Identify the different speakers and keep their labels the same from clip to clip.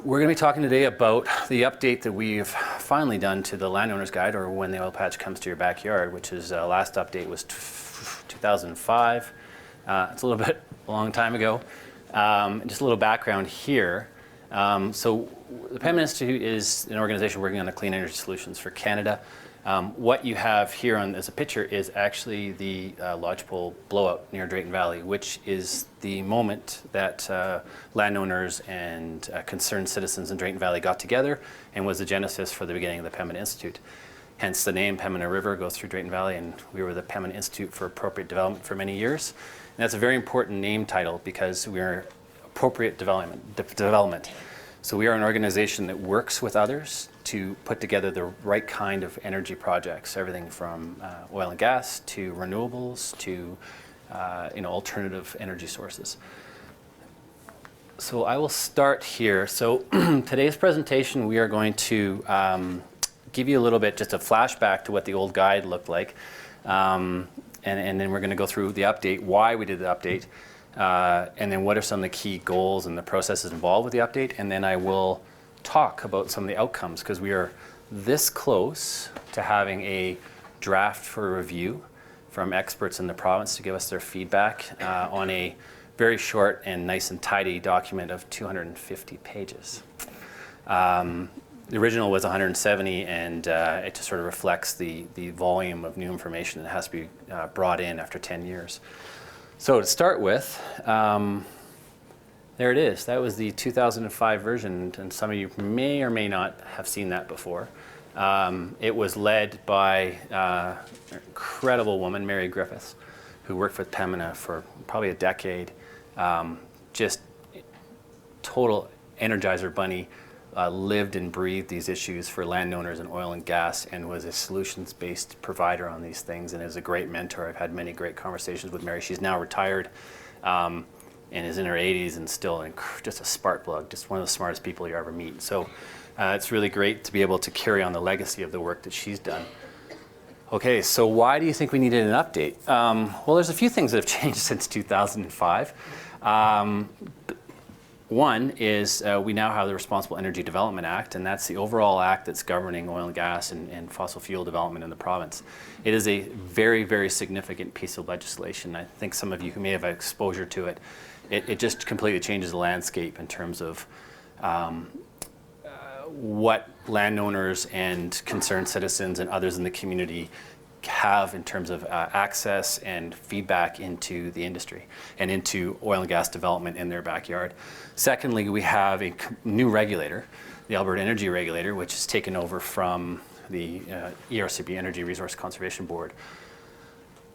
Speaker 1: We're going to be talking today about the update that we've finally done to the Landowner's Guide, or When the Oil Patch Comes to Your Backyard, which is last update was 2005. It's a little bit a long time ago. Just a little background here. So the Pembina Institute is an organization working on the clean energy solutions for Canada. What you have here on as a picture is actually the lodgepole blowout near Drayton Valley, which is the moment that landowners and concerned citizens in Drayton Valley got together and was the genesis for the beginning of the Pembina Institute. Hence the name Pembina River goes through Drayton Valley, and we were the Pembina Institute for Appropriate Development for many years. And that's a very important name title because we're appropriate development. So we are an organization that works with others to put together the right kind of energy projects, everything from oil and gas to renewables to alternative energy sources. So I will start here. So today's presentation, we are going to give you a little bit, just a flashback to what the old guide looked like. And then we're going to go through the update, why we did the update, and then what are some of the key goals and the processes involved with the update. And then I will talk about some of the outcomes, because we are this close to having a draft for review from experts in the province to give us their feedback on a very short and nice and tidy document of 250 pages. The original was 170, and it just sort of reflects the volume of new information that has to be brought in after 10 years. So to start with, there it is. That was the 2005 version, and some of you may or may not have seen that before. It was led by an incredible woman, Mary Griffiths, who worked with Pembina for probably a decade. Just total Energizer bunny, lived and breathed these issues for landowners in oil and gas, and was a solutions-based provider on these things, and is a great mentor. I've had many great conversations with Mary. She's now retired. And is in her 80s and still just a spark plug, just one of the smartest people you ever meet. So it's really great to be able to carry on the legacy of the work that she's done. Okay, so why do you think we needed an update? Well, there's a few things that have changed since 2005. One is we now have the Responsible Energy Development Act, and that's the overall act that's governing oil and gas and fossil fuel development in the province. It is a very, very significant piece of legislation. I think some of you who may have exposure to it, it just completely changes the landscape in terms of what landowners and concerned citizens and others in the community have in terms of access and feedback into the industry and into oil and gas development in their backyard. Secondly, we have a new regulator, the Alberta Energy Regulator, which is taken over from the ERCB, Energy Resource Conservation Board.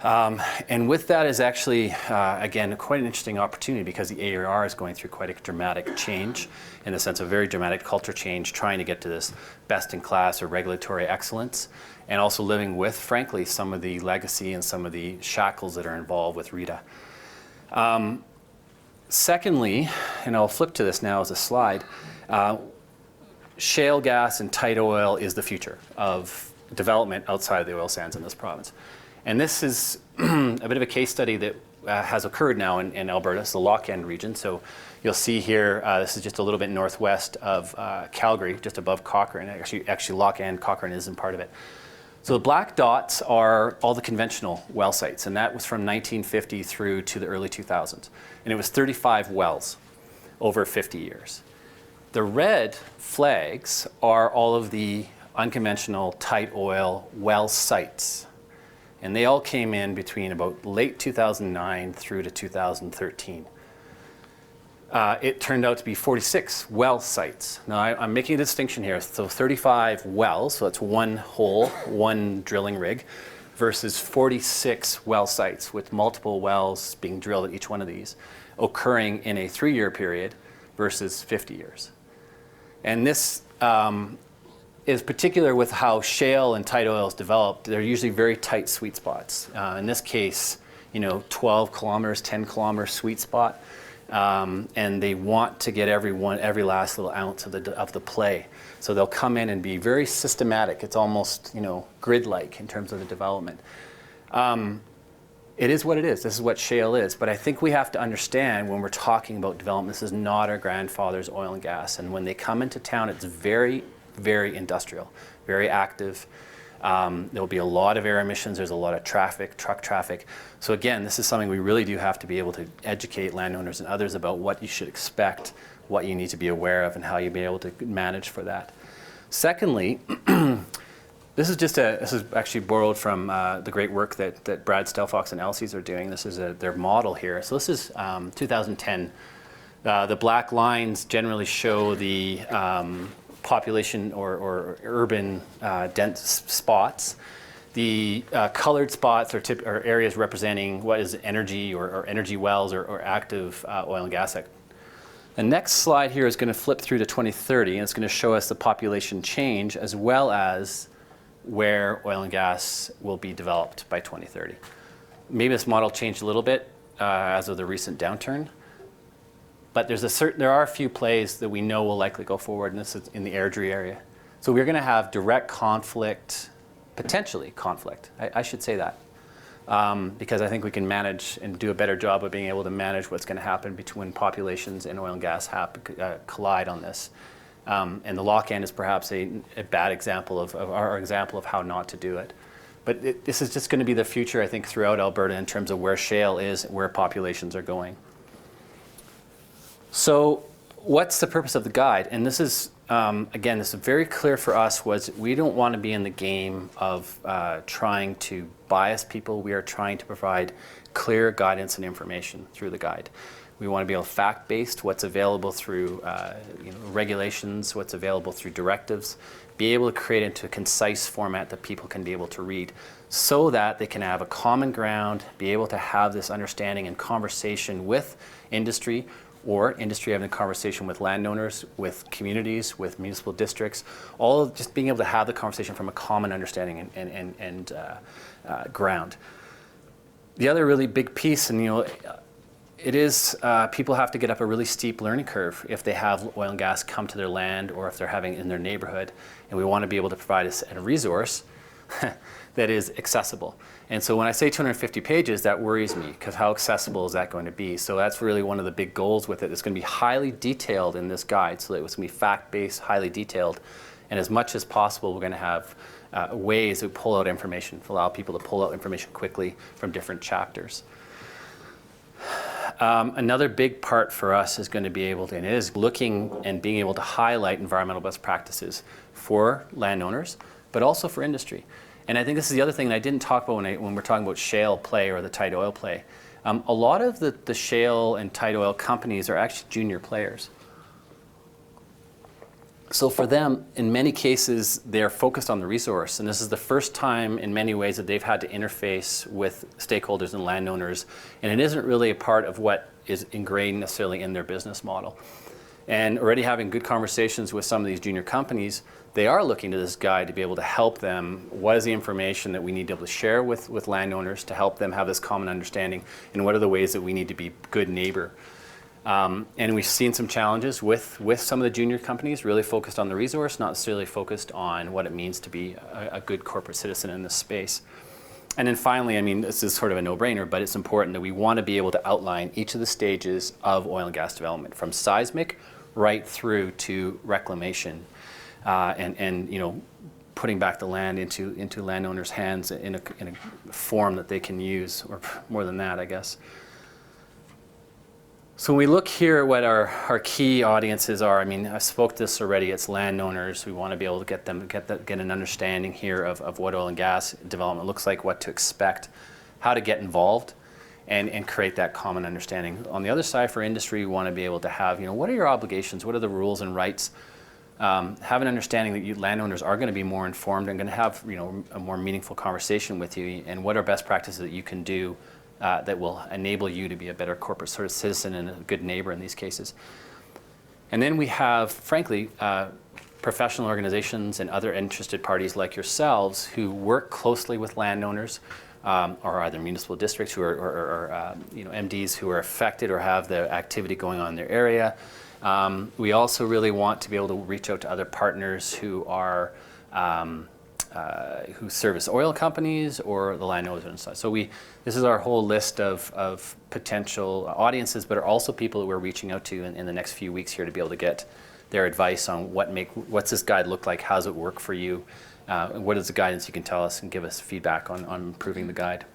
Speaker 1: And with that is actually, again, quite an interesting opportunity, because the AER is going through quite a dramatic change, in the sense of very dramatic culture change, trying to get to this best-in-class or regulatory excellence, and also living with, frankly, some of the legacy and some of the shackles that are involved with RETA. Secondly, and I'll flip to this now as a slide, shale gas and tight oil is the future of development outside of the oil sands in this province. And this is a bit of a case study that has occurred now in Alberta. It's the Lochend region. So you'll see here, this is just a little bit northwest of Calgary, just above Cochrane. Actually Lochend, Cochrane isn't part of it. So the black dots are all the conventional well sites, and that was from 1950 through to the early 2000s. And it was 35 wells over 50 years. The red flags are all of the unconventional tight oil well sites. And they all came in between about late 2009 through to 2013. It turned out to be 46 well sites. Now, I'm making a distinction here. So 35 wells, so that's one hole, one drilling rig, versus 46 well sites with multiple wells being drilled at each one of these, occurring in a 3-year period versus 50 years. And this is particular with how shale and tight oil is developed. They're usually very tight sweet spots. In this case, 12 kilometers, 10 kilometer sweet spot. And they want to get every last little ounce of the play. So they'll come in and be very systematic. It's almost, grid-like in terms of the development. It is what it is. This is what shale is. But I think we have to understand when we're talking about development, this is not our grandfather's oil and gas. And when they come into town, it's very, very industrial, very active. There'll be a lot of air emissions. There's a lot of traffic, truck traffic. So again, this is something we really do have to be able to educate landowners and others about what you should expect, what you need to be aware of, and how you'll be able to manage for that. Secondly, this is actually borrowed from the great work that Brad Stelfox and Elsie's are doing. This is their model here. So this is 2010. The black lines generally show the population or urban dense spots. The colored spots are areas representing what is energy or energy wells or active oil and gas. The next slide here is going to flip through to 2030, and it's going to show us the population change as well as where oil and gas will be developed by 2030. Maybe this model changed a little bit as of the recent downturn, but there are a few plays that we know will likely go forward, and this is in the Airdrie area. So we're going to have direct conflict, potentially conflict. I should say that, because I think we can manage and do a better job of being able to manage what's going to happen between populations and oil and gas collide on this. And the Lochend is perhaps a bad example of our example of how not to do it. But this is just going to be the future, I think, throughout Alberta in terms of where shale is, where populations are going. So what's the purpose of the guide? And this is, again, this is very clear for us, was we don't want to be in the game of trying to bias people. We are trying to provide clear guidance and information through the guide. We want to be able to fact-based what's available through regulations, what's available through directives, be able to create it into a concise format that people can be able to read so that they can have a common ground, be able to have this understanding and conversation with industry, or industry having a conversation with landowners, with communities, with municipal districts, all of just being able to have the conversation from a common understanding and ground. The other really big piece, and it is people have to get up a really steep learning curve if they have oil and gas come to their land or if they're having it in their neighborhood, and we want to be able to provide a resource that is accessible. And so when I say 250 pages, that worries me, because how accessible is that going to be? So that's really one of the big goals with it. It's going to be highly detailed in this guide, so that it's going to be fact-based, highly detailed, and as much as possible, we're going to have ways to pull out information, to allow people to pull out information quickly from different chapters. Another big part for us is going to be able to, and it is looking and being able to highlight environmental best practices for landowners, but also for industry. And I think this is the other thing that I didn't talk about when we're talking about shale play or the tight oil play. A lot of the shale and tight oil companies are actually junior players. So for them, in many cases, they're focused on the resource, and this is the first time in many ways that they've had to interface with stakeholders and landowners, and it isn't really a part of what is ingrained necessarily in their business model. And already having good conversations with some of these junior companies, they are looking to this guide to be able to help them. What is the information that we need to be able to share with landowners to help them have this common understanding, and what are the ways that we need to be good neighbor? And we've seen some challenges with some of the junior companies, really focused on the resource, not necessarily focused on what it means to be a good corporate citizen in this space. And then finally, I mean, this is sort of a no-brainer, but it's important that we want to be able to outline each of the stages of oil and gas development, from seismic right through to reclamation, and putting back the land into landowners' hands in a form that they can use, or more than that, I guess. So when we look here at what our key audiences are, I mean, I spoke this already, it's landowners. We want to be able to get an understanding here of what oil and gas development looks like, what to expect, how to get involved, and create that common understanding. On the other side, for industry, we want to be able to have, what are your obligations? What are the rules and rights? Have an understanding that landowners are going to be more informed and going to have, a more meaningful conversation with you, and what are best practices that you can do that will enable you to be a better corporate sort of citizen and a good neighbor in these cases. And then we have, frankly, professional organizations and other interested parties like yourselves who work closely with landowners, or either municipal districts who are MDs who are affected or have the activity going on in their area. We also really want to be able to reach out to other partners who are who service oil companies or the landowners and stuff. So this is our whole list of potential audiences, but are also people that we're reaching out to in the next few weeks here to be able to get their advice on what's this guide look like, how does it work for you, what is the guidance you can tell us and give us feedback on improving the guide.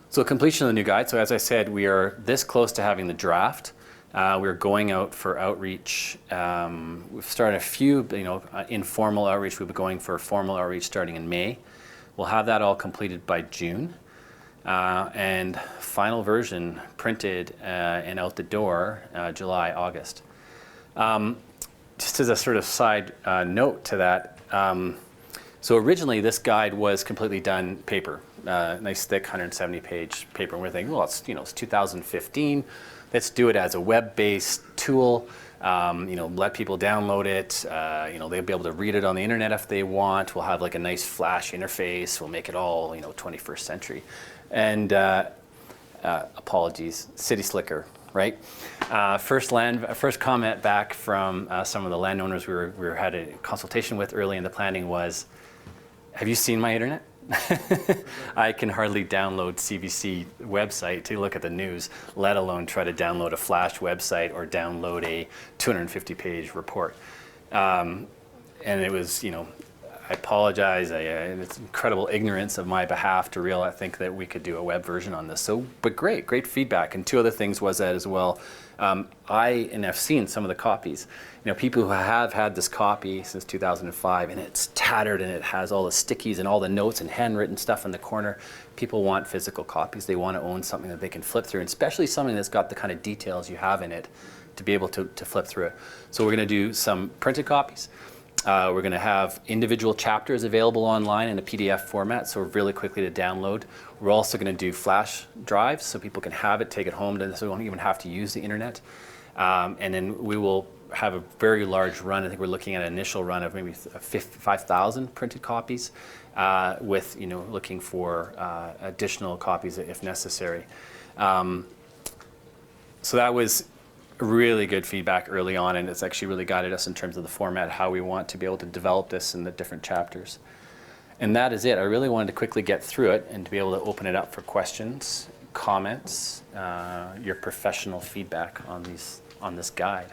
Speaker 1: So completion of the new guide. So as I said, we are this close to having the draft. We're going out for outreach. We've started a few, informal outreach. We'll be going for formal outreach starting in May. We'll have that all completed by June. And final version printed and out the door July, August. Just as a sort of side note to that, so originally this guide was completely done paper, nice thick 170-page paper. And we're thinking, well, it's 2015. Let's do it as a web-based tool. Let people download it. They'll be able to read it on the internet if they want. We'll have like a nice Flash interface. We'll make it all 21st century. And apologies, city slicker, right? First comment back from some of the landowners we had a consultation with early in the planning was, have you seen my internet? I can hardly download CBC website to look at the news, let alone try to download a Flash website or download a 250-page report. And it was, I apologize. It's incredible ignorance of my behalf to think that we could do a web version on this. So, but great feedback. And two other things was that as well. I've seen some of the copies. People who have had this copy since 2005, and it's tattered and it has all the stickies and all the notes and handwritten stuff in the corner. People want physical copies. They want to own something that they can flip through, and especially something that's got the kind of details you have in it to be able to flip through it. So we're going to do some printed copies. We're going to have individual chapters available online in a PDF format, so really quickly to download. We're also going to do flash drives so people can have it, take it home, so we won't even have to use the internet. And then we will have a very large run. I think we're looking at an initial run of maybe 5,000 printed copies, with looking for additional copies if necessary. So that was really good feedback early on, and it's actually really guided us in terms of the format, how we want to be able to develop this in the different chapters. And that is it. I really wanted to quickly get through it and to be able to open it up for questions, comments, your professional feedback on this guide.